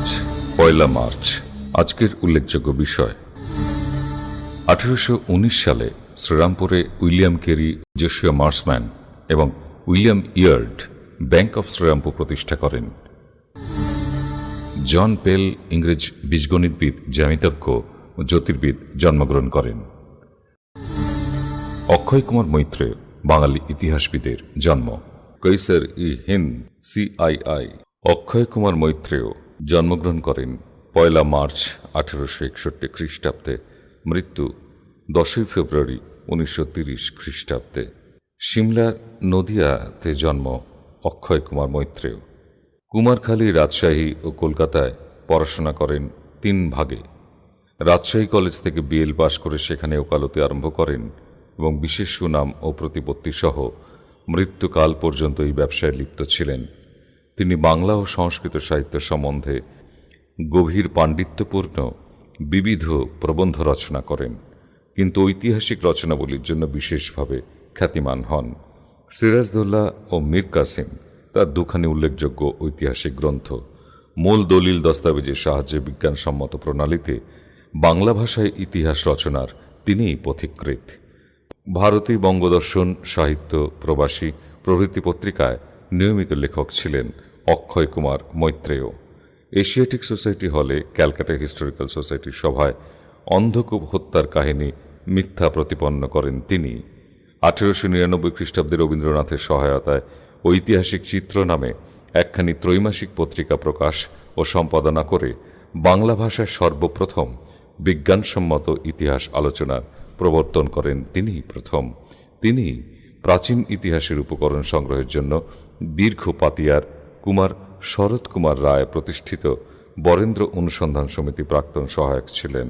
আজ ১লা মার্চ। আজকের উল্লেখযোগ্য বিষয়, 1819 সালে শ্রীরামপুরে উইলিয়াম কেরি, জোশিয়া মার্সম্যান এবং William Ward bank of Serampore প্রতিষ্ঠা করেন। জন পেল ইংরেজ বীজগণিতবিদ, জ্যামিতজ্ঞ ও জ্যোতির্বিদ জন্মগ্রহণ করেন। অক্ষয় কুমার মৈত্রেয় বাঙালি ইতিহাসবিদের জন্ম। কৈসার ই হিন্দ CII অক্ষয় কুমার মৈত্রেয় জন্মগ্রহণ করেন ১লা মার্চ 1861 খ্রিস্টাব্দে, মৃত্যু 10ই ফেব্রুয়ারি 1930 খ্রিস্টাব্দে। সিমলা, নদিয়াতে জন্ম অক্ষয় কুমার মৈত্রেয়। কুমারখালী, রাজশাহী ও কলকাতায় পড়াশোনা করেন 3 ভাগে। রাজশাহী কলেজ থেকে BL পাশ করে সেখানে ওকালতি আরম্ভ করেন এবং বিশেষ সুনাম ও প্রতিপত্তি সহ মৃত্যুকাল পর্যন্ত এই ব্যবসায় লিপ্ত ছিলেন। তিনি বাংলা ও সংস্কৃত সাহিত্য সম্বন্ধে গভীর পাণ্ডিত্যপূর্ণ বিবিধ প্রবন্ধ রচনা করেন, কিন্তু ঐতিহাসিক রচনাবলীর জন্য বিশেষভাবে খ্যাতিমান হন। সিরাজদৌল্লা ও মীর কাসিম তার দুখানি উল্লেখযোগ্য ঐতিহাসিক গ্রন্থ। মূল দলিল দস্তাবেজের সাহায্যে বিজ্ঞানসম্মত প্রণালীতে বাংলা ভাষায় ইতিহাস রচনার তিনিই পথিকৃৎ। ভারতী, বঙ্গদর্শন, সাহিত্য, প্রবাসী প্রভৃতি পত্রিকায় নিয়মিত লেখক ছিলেন অক্ষয় কুমার মৈত্রেয়। এশিয়াটিক সোসাইটি হলে ক্যালকাটা হিস্টোরিক্যাল সোসাইটির সভায় অন্ধকূপ হত্যার কাহিনী মিথ্যা প্রতিপন্ন করেন তিনি। 1899 খ্রিস্টাব্দে রবীন্দ্রনাথের সহায়তায় ঐতিহাসিক চিত্র নামে একখানি ত্রৈমাসিক পত্রিকা প্রকাশ ও সম্পাদনা করে বাংলা ভাষায় সর্বপ্রথম বিজ্ঞানসম্মত ইতিহাস আলোচনার প্রবর্তন করেন তিনিই প্রথম। তিনি প্রাচীন ইতিহাসের উপকরণ সংগ্রহের জন্য দীর্ঘ পাতিয়ার কুমার শরৎ কুমার রায় প্রতিষ্ঠিত বরেন্দ্র অনুসন্ধান সমিতি প্রাক্তন সহায়ক ছিলেন।